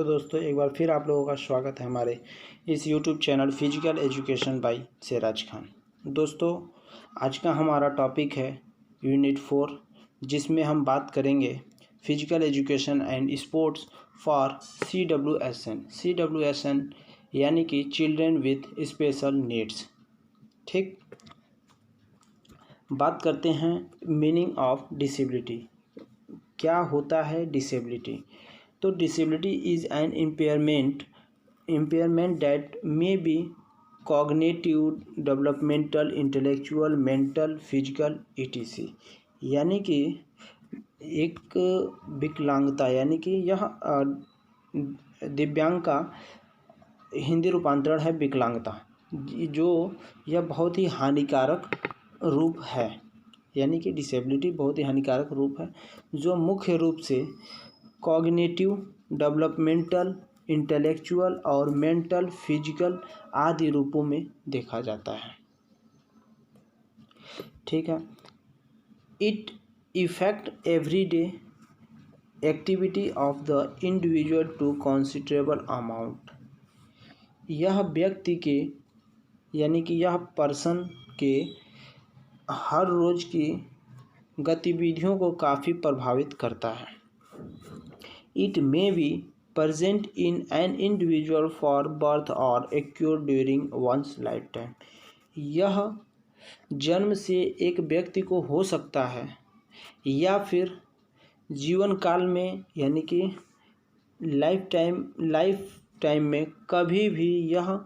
Hello दोस्तों, एक बार फिर आप लोगों का स्वागत है हमारे इस YouTube channel physical education by Siraj Khan. दोस्तों, आज का हमारा टॉपिक है यूनिट 4, जिसमें हम बात करेंगे physical education and sports for CWSN यानी कि चिल्ड्रेन विथ स्पेशल नीड्स। ठीक, बात करते हैं मीनिंग ऑफ डिसेबिलिटी। क्या होता है डिसेबिलिटी? तो disability is an impairment that may be cognitive, developmental, intellectual, mental, physical etc। यानी कि एक विकलांगता, यानी कि यह दिव्यांग का हिंदी रूपांतरण है विकलांगता, जो यह बहुत ही हानिकारक रूप है। यानी कि डिसेबिलिटी बहुत ही हानिकारक रूप है जो मुख्य रूप से कॉग्निटिव, डेवलपमेंटल, इंटेलेक्चुअल और मेंटल, फिजिकल आदि रूपों में देखा जाता है। ठीक है। It effect everyday activity of the individual to considerable amount. यह व्यक्ति के, यानी कि यह पर्सन के हर रोज की गतिविधियों को काफ़ी प्रभावित करता है। It may be present in an individual for birth or occur during one's lifetime। यह जन्म से एक व्यक्ति को हो सकता है या फिर जीवन काल में, यानी कि लाइफ टाइम में कभी भी यह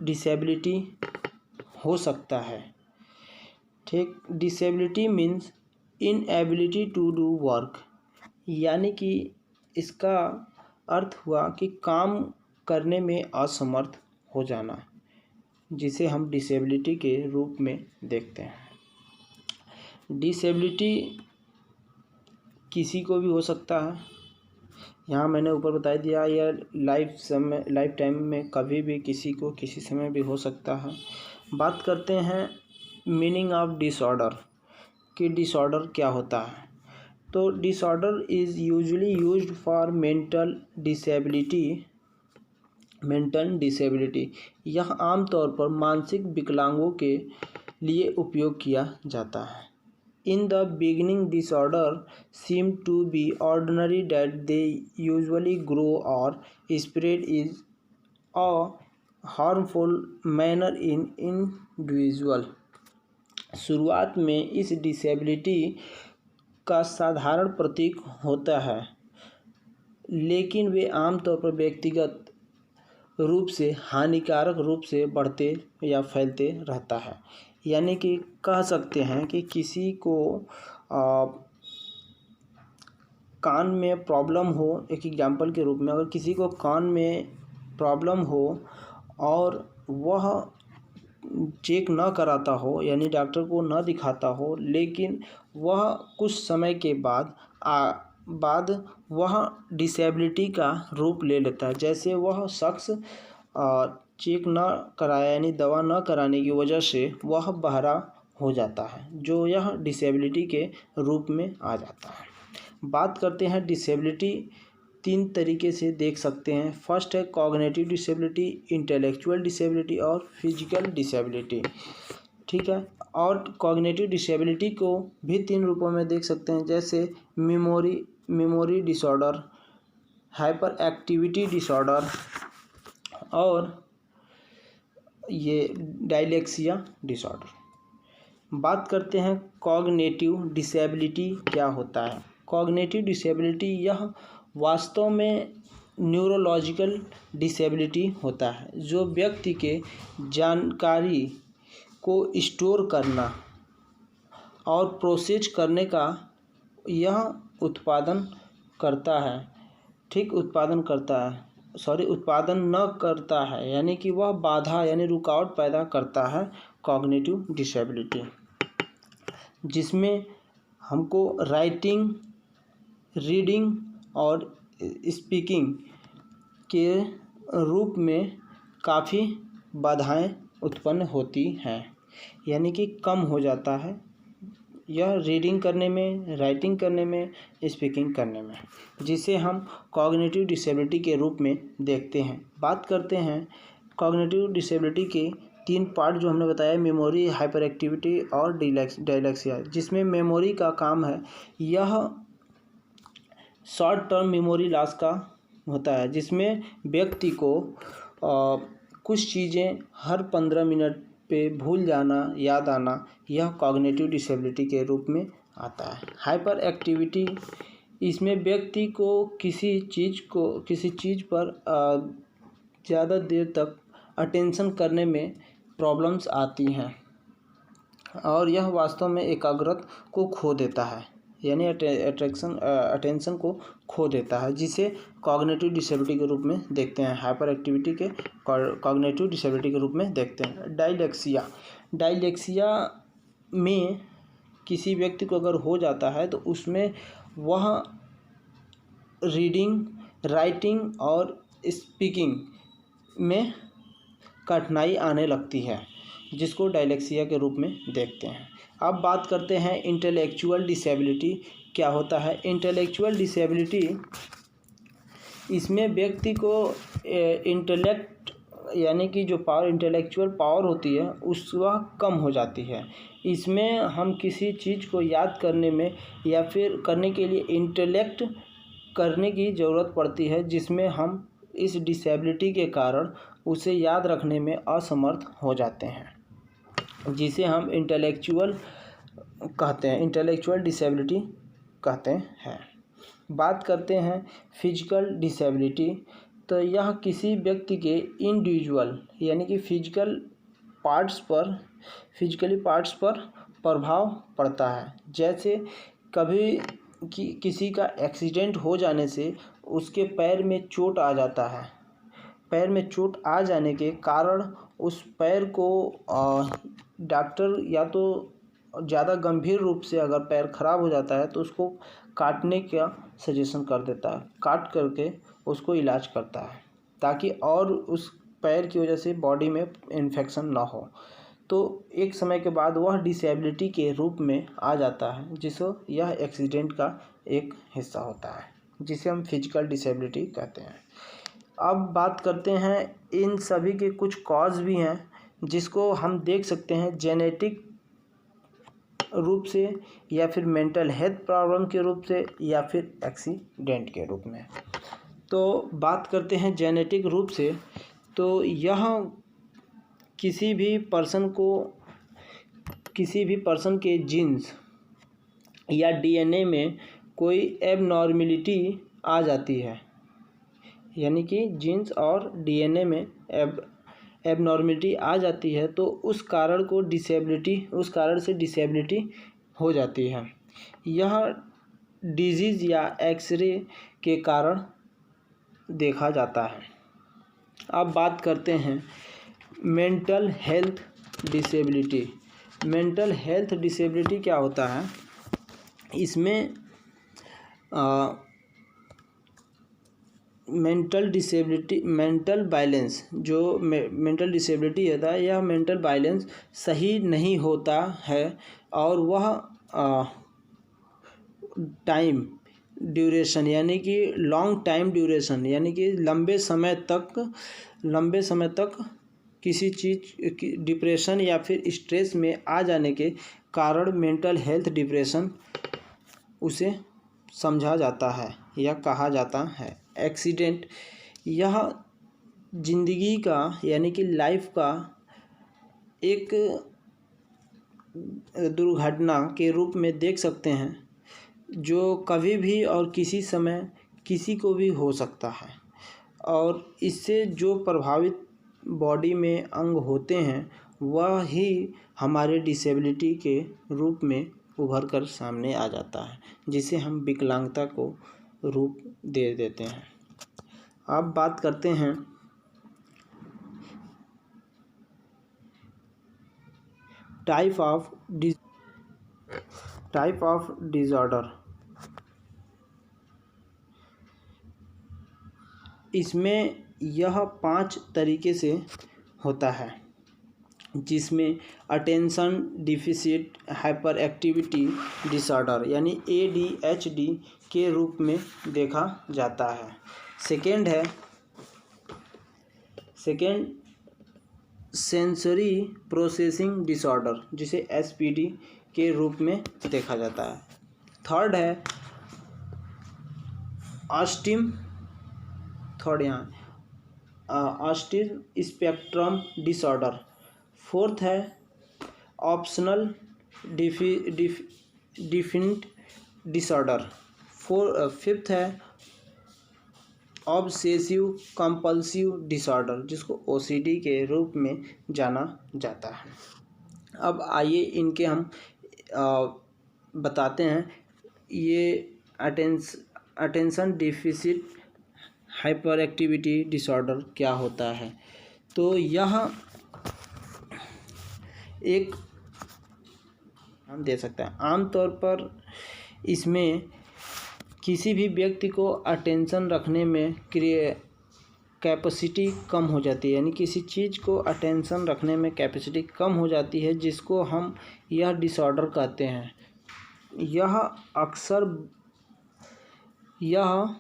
डिसेबिलिटी हो सकता है। ठीक, disability means inability to do work, यानी कि इसका अर्थ हुआ कि काम करने में असमर्थ हो जाना, जिसे हम डिसेबिलिटी के रूप में देखते हैं। डिसेबिलिटी किसी को भी हो सकता है। यहाँ मैंने ऊपर बता दिया, यह लाइफ टाइम में कभी भी किसी को किसी समय भी हो सकता है। बात करते हैं मीनिंग ऑफ डिसऑर्डर कि डिसऑर्डर क्या होता है। तो disorder is usually used for mental disability. यह आमतौर पर मानसिक विकलांगों के लिए उपयोग किया जाता है। In the beginning disorder seem to be ordinary that they usually grow और spread is a harmful manner in individual. शुरुआत में इस डिसेबिलिटी का साधारण प्रतीक होता है, लेकिन वे आमतौर पर व्यक्तिगत रूप से हानिकारक रूप से बढ़ते या फैलते रहता है। यानी कि कह सकते हैं कि किसी को कान में प्रॉब्लम हो, एक एग्जाम्पल के रूप में, अगर किसी को कान में प्रॉब्लम हो और वह चेक न कराता हो, यानी डॉक्टर को न दिखाता हो, लेकिन वह कुछ समय के बाद वह डिसेबिलिटी का रूप ले लेता है। जैसे वह शख्स चेक न कराया, यानी दवा न कराने की वजह से वह बहरा हो जाता है, जो यह डिसेबिलिटी के रूप में आ जाता है। बात करते हैं डिसेबिलिटी 3 तरीके से देख सकते हैं। फर्स्ट है कॉग्निटिव डिसेबिलिटी, इंटेलेक्चुअल डिसेबिलिटी और फिजिकल डिसेबिलिटी। ठीक है। और कॉग्निटिव डिसेबिलिटी को भी 3 रूपों में देख सकते हैं, जैसे memory disorder, hyper activity disorder और ये डायलेक्सिया डिसऑर्डर। बात करते हैं कॉग्निटिव डिसेबिलिटी क्या होता है। कॉग्निटिव डिसेबिलिटी यह वास्तव में न्यूरोलॉजिकल डिसेबिलिटी होता है, जो व्यक्ति के जानकारी को स्टोर करना और प्रोसेस करने का यह उत्पादन करता है। ठीक, उत्पादन न करता है, यानी कि वह बाधा यानी रुकावट पैदा करता है कॉग्निटिव डिसेबिलिटी, जिसमें हमको राइटिंग, रीडिंग और स्पीकिंग के रूप में काफ़ी बाधाएं उत्पन्न होती हैं, यानी कि कम हो जाता है यह रीडिंग करने में, राइटिंग करने में, स्पीकिंग करने में, जिसे हम कॉग्निटिव डिसेबिलिटी के रूप में देखते हैं। बात करते हैं कॉग्निटिव डिसेबिलिटी के 3 पार्ट जो हमने बताया, मेमोरी, हाइपर एक्टिविटी और डायलैक्सिया। जिसमें मेमोरी का काम है, यह शॉर्ट टर्म मेमोरी लॉस का होता है, जिसमें व्यक्ति को कुछ चीज़ें हर 15 मिनट पे भूल जाना, याद आना, यह कॉग्निटिव डिसेबिलिटी के रूप में आता है। हाइपर एक्टिविटी, इसमें व्यक्ति को किसी चीज़ पर ज़्यादा देर तक अटेंशन करने में प्रॉब्लम्स आती हैं और यह वास्तव में एकाग्रता को खो देता है, यानी अटेंशन को खो देता है, जिसे कॉग्निटिव डिसेबिलिटी के रूप में देखते हैं। हाइपर एक्टिविटी के कॉग्निटिव डिसेबिलिटी के रूप में देखते हैं। डायलैक्सिया में किसी व्यक्ति को अगर हो जाता है तो उसमें वह रीडिंग, राइटिंग और स्पीकिंग में कठिनाई आने लगती है, जिसको डायलैक्सिया के रूप में देखते हैं। अब बात करते हैं इंटेलेक्चुअल डिसेबिलिटी क्या होता है। इंटेलेक्चुअल डिसेबिलिटी, इसमें व्यक्ति को इंटेलेक्ट यानी कि जो इंटेलेक्चुअल पावर होती है वह कम हो जाती है। इसमें हम किसी चीज़ को याद करने में या फिर करने के लिए इंटेलेक्ट करने की ज़रूरत पड़ती है, जिसमें हम इस डिसेबिलिटी के कारण उसे याद रखने में असमर्थ हो जाते हैं, जिसे हम इंटेलेक्चुअल डिसेबिलिटी कहते हैं। बात करते हैं फिजिकल डिसेबिलिटी, तो यह किसी व्यक्ति के इंडिविजुअल यानी कि फिजिकली पार्ट्स पर प्रभाव पड़ता है। जैसे कभी किसी का एक्सीडेंट हो जाने से उसके पैर में चोट आ जाता है। पैर में चोट आ जाने के कारण उस पैर को डॉक्टर या तो ज़्यादा गंभीर रूप से अगर पैर खराब हो जाता है तो उसको काटने का सजेशन कर देता है, काट करके उसको इलाज करता है, ताकि और उस पैर की वजह से बॉडी में इन्फेक्शन ना हो। तो एक समय के बाद वह डिसेबिलिटी के रूप में आ जाता है, जिसको यह एक्सीडेंट का एक हिस्सा होता है, जिसे हम फिजिकल डिसेबिलिटी कहते हैं। अब बात करते हैं, इन सभी के कुछ कॉज भी हैं जिसको हम देख सकते हैं जेनेटिक रूप से या फिर मेंटल हेल्थ प्रॉब्लम के रूप से या फिर एक्सीडेंट के रूप में। तो बात करते हैं जेनेटिक रूप से, तो यह किसी भी पर्सन के जीन्स या डीएनए में कोई एबनॉर्मेलिटी आ जाती है, यानी कि जीन्स और डीएनए में एबनॉर्मेलिटी आ जाती है, तो उस कारण से डिसेबिलिटी हो जाती है। यह डिजीज़ या एक्सरे के कारण देखा जाता है। अब बात करते हैं mental health disability. Mental health disability क्या होता है, इसमें मेंटल बैलेंस, जो मेंटल डिसेबिलिटी होता है, यह मेंटल बैलेंस सही नहीं होता है और वह टाइम ड्यूरेशन यानी कि लॉन्ग टाइम ड्यूरेशन यानी कि लंबे समय तक किसी चीज़ की डिप्रेशन या फिर स्ट्रेस में आ जाने के कारण मेंटल हेल्थ डिप्रेशन उसे समझा जाता है या कहा जाता है। एक्सीडेंट, यह जिंदगी का यानी कि लाइफ का एक दुर्घटना के रूप में देख सकते हैं, जो कभी भी और किसी समय किसी को भी हो सकता है, और इससे जो प्रभावित बॉडी में अंग होते हैं वह ही हमारे डिसेबिलिटी के रूप में उभर कर सामने आ जाता है, जिसे हम विकलांगता को रूप दे देते हैं। अब बात करते हैं टाइप ऑफ डिसऑर्डर। इसमें यह 5 तरीके से होता है, जिसमें attention deficit hyper activity disorder यानी ADHD के रूप में देखा जाता है। सेकेंड सेंसरी प्रोसेसिंग डिसऑर्डर जिसे SPD के रूप में देखा जाता है। थर्ड है ऑटिज्म स्पेक्ट्रम डिसऑर्डर। फोर्थ है ऑप्शनल डिफिनिट डिसऑर्डर। फिफ्थ है ऑब्सेसिव कंपल्सिव डिसऑर्डर जिसको OCD के रूप में जाना जाता है। अब आइए इनके हम बताते हैं। ये attention deficit hyper activity disorder क्या होता है। तो यह एक हम दे सकते हैं। आमतौर पर इसमें किसी भी व्यक्ति को अटेंशन रखने में कैपेसिटी कम हो जाती है, यानी किसी चीज़ को अटेंशन रखने में कैपेसिटी कम हो जाती है, जिसको हम यह डिसऑर्डर कहते हैं। यह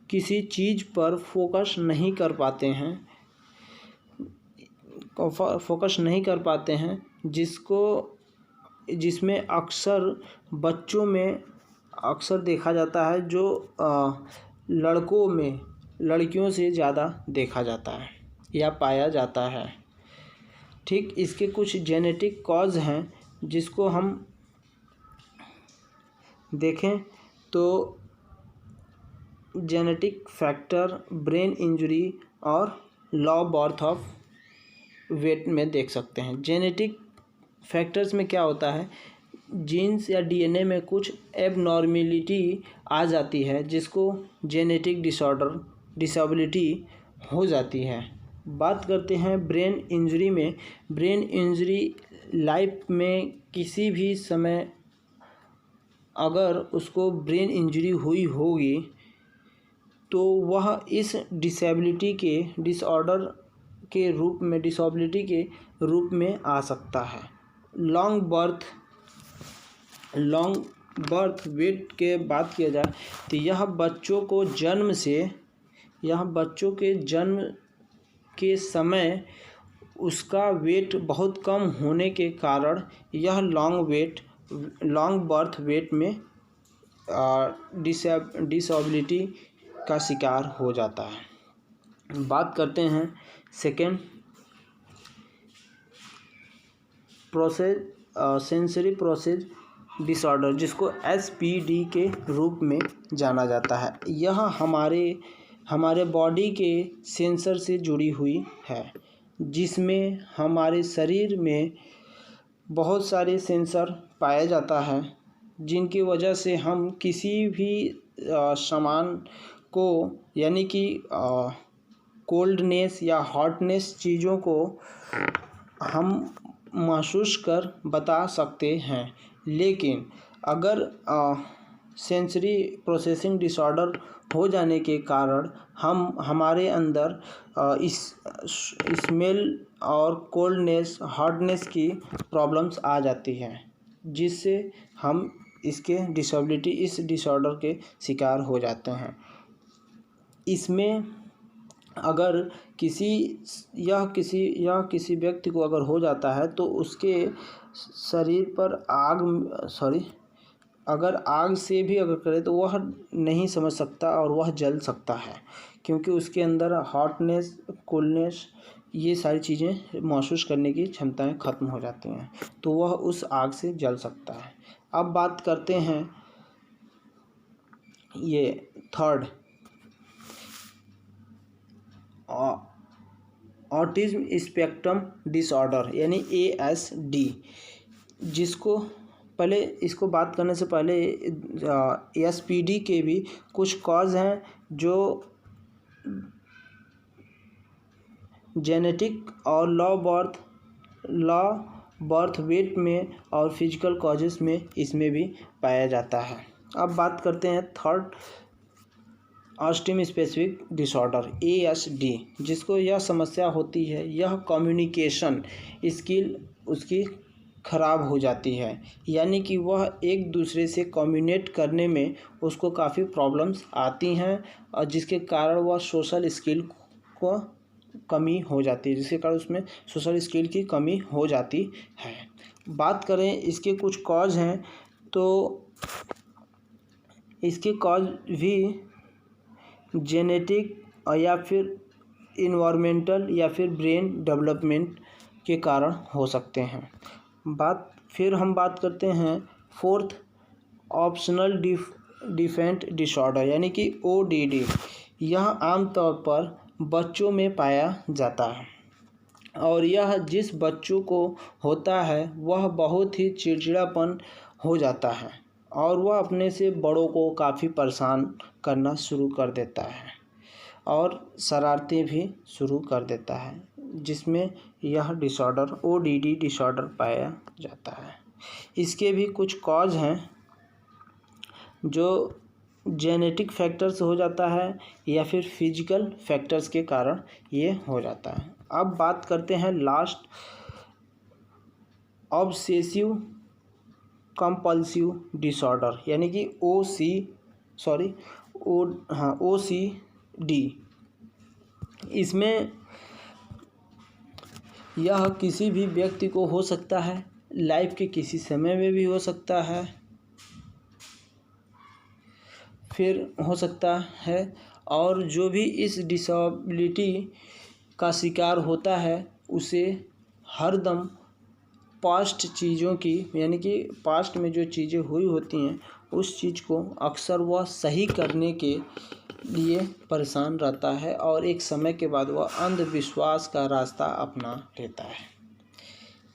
किसी चीज़ पर फोकस नहीं कर पाते हैं जिसमें अक्सर बच्चों में अक्सर देखा जाता है, जो लड़कों में लड़कियों से ज़्यादा देखा जाता है या पाया जाता है। ठीक, इसके कुछ जेनेटिक कॉज हैं जिसको हम देखें तो जेनेटिक फैक्टर, ब्रेन इंजरी और लॉ बर्थ ऑफ वेट में देख सकते हैं। जेनेटिक फैक्टर्स में क्या होता है, जीन्स या DNA में कुछ एबनॉर्मेलिटी आ जाती है जिसको जेनेटिक डिसेबिलिटी हो जाती है। बात करते हैं ब्रेन इंजरी में। ब्रेन इंजरी लाइफ में किसी भी समय अगर उसको ब्रेन इंजरी हुई होगी तो वह इस डिसेबिलिटी के रूप में आ सकता है। लॉन्ग बर्थ वेट के बात किया जाए तो यह बच्चों के जन्म के समय उसका वेट बहुत कम होने के कारण यह लॉन्ग बर्थ वेट में डिसेबिलिटी का शिकार हो जाता है। बात करते हैं सेकेंड सेंसरी प्रोसेस डिसऑर्डर जिसको SPD के रूप में जाना जाता है। यह हमारे बॉडी के सेंसर से जुड़ी हुई है, जिसमें हमारे शरीर में बहुत सारे सेंसर पाया जाता है, जिनकी वजह से हम किसी भी सामान को यानी कि कोल्डनेस या हॉटनेस चीज़ों को हम महसूस कर बता सकते हैं। लेकिन अगर सेंसरी प्रोसेसिंग डिसऑर्डर हो जाने के कारण हमारे अंदर इस स्मेल और कोल्डनेस हॉटनेस की प्रॉब्लम्स आ जाती हैं, जिससे हम इस डिसऑर्डर के शिकार हो जाते हैं। इसमें अगर किसी व्यक्ति को अगर हो जाता है तो उसके शरीर पर अगर आग से भी अगर करे तो वह नहीं समझ सकता और वह जल सकता है, क्योंकि उसके अंदर हॉटनेस कोल्डनेस ये सारी चीज़ें महसूस करने की क्षमताएं ख़त्म हो जाती हैं, तो वह उस आग से जल सकता है। अब बात करते हैं ये थर्ड ऑटिज्म स्पेक्ट्रम डिसऑर्डर यानी ASD, जिसको पहले इसको बात करने से पहले SPD के भी कुछ कॉज हैं जो जेनेटिक और लॉ बर्थ वेट में और फिजिकल कॉजेस में इसमें भी पाया जाता है। अब बात करते हैं third autism specific disorder ASD, जिसको यह समस्या होती है, यह कम्युनिकेशन स्किल उसकी ख़राब हो जाती है, यानी कि वह एक दूसरे से कम्युनिकेट करने में उसको काफ़ी प्रॉब्लम्स आती हैं और जिसके कारण वह सोशल स्किल को कमी हो जाती है, जिसके कारण उसमें सोशल स्किल की कमी हो जाती है। बात करें इसके कुछ कॉज हैं, तो इसके कॉज भी जेनेटिक या फिर इन्वायरमेंटल या फिर ब्रेन डेवलपमेंट के कारण हो सकते हैं। फिर हम बात करते हैं फोर्थ, ऑप्शनल डिफेंट डिसऑर्डर यानी कि ODD। यह आमतौर पर बच्चों में पाया जाता है और यह जिस बच्चों को होता है वह बहुत ही चिड़चिड़ापन हो जाता है और वह अपने से बड़ों को काफ़ी परेशान करना शुरू कर देता है और शरारतें भी शुरू कर देता है, जिसमें यह डिसऑर्डर ODD डिसऑर्डर पाया जाता है। इसके भी कुछ कॉज हैं जो जेनेटिक फैक्टर्स हो जाता है या फिर फिजिकल फैक्टर्स के कारण ये हो जाता है। अब बात करते हैं लास्ट, ऑब्सेसिव कंपल्सिव डिसऑर्डर यानी कि OCD। इसमें यह किसी भी व्यक्ति को हो सकता है, लाइफ के किसी समय में भी हो सकता है, फिर हो सकता है, और जो भी इस डिसेबिलिटी का शिकार होता है उसे हरदम पास्ट चीज़ों की यानी कि पास्ट में जो चीज़ें हुई होती हैं उस चीज़ को अक्सर वह सही करने के लिए परेशान रहता है और एक समय के बाद वह अंधविश्वास का रास्ता अपना लेता है,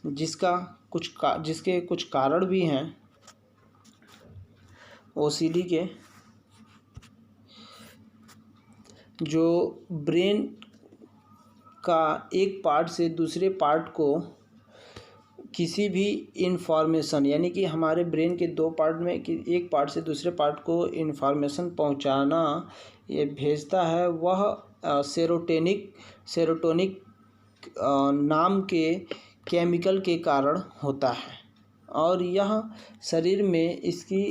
जिसके कुछ कारण भी हैं OCD के, जो ब्रेन का एक पार्ट से दूसरे पार्ट को किसी भी इंफॉर्मेशन यानी कि हमारे ब्रेन के दो पार्ट में एक पार्ट से दूसरे पार्ट को इंफॉर्मेशन पहुंचाना ये भेजता है, वह सेरोटोनिक नाम के केमिकल के कारण होता है और यह शरीर में इसकी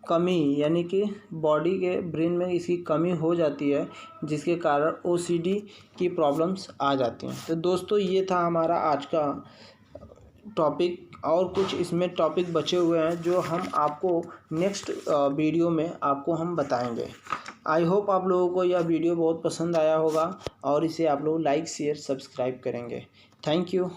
कमी यानी कि बॉडी के ब्रेन में इसकी कमी हो जाती है, जिसके कारण OCD की प्रॉब्लम्स आ जाती हैं। तो दोस्तों ये था हमारा आज का टॉपिक, और कुछ इसमें टॉपिक बचे हुए हैं जो हम आपको नेक्स्ट वीडियो में आपको हम बताएंगे। आई होप आप लोगों को यह वीडियो बहुत पसंद आया होगा और इसे आप लोग लाइक शेयर सब्सक्राइब करेंगे। Thank you.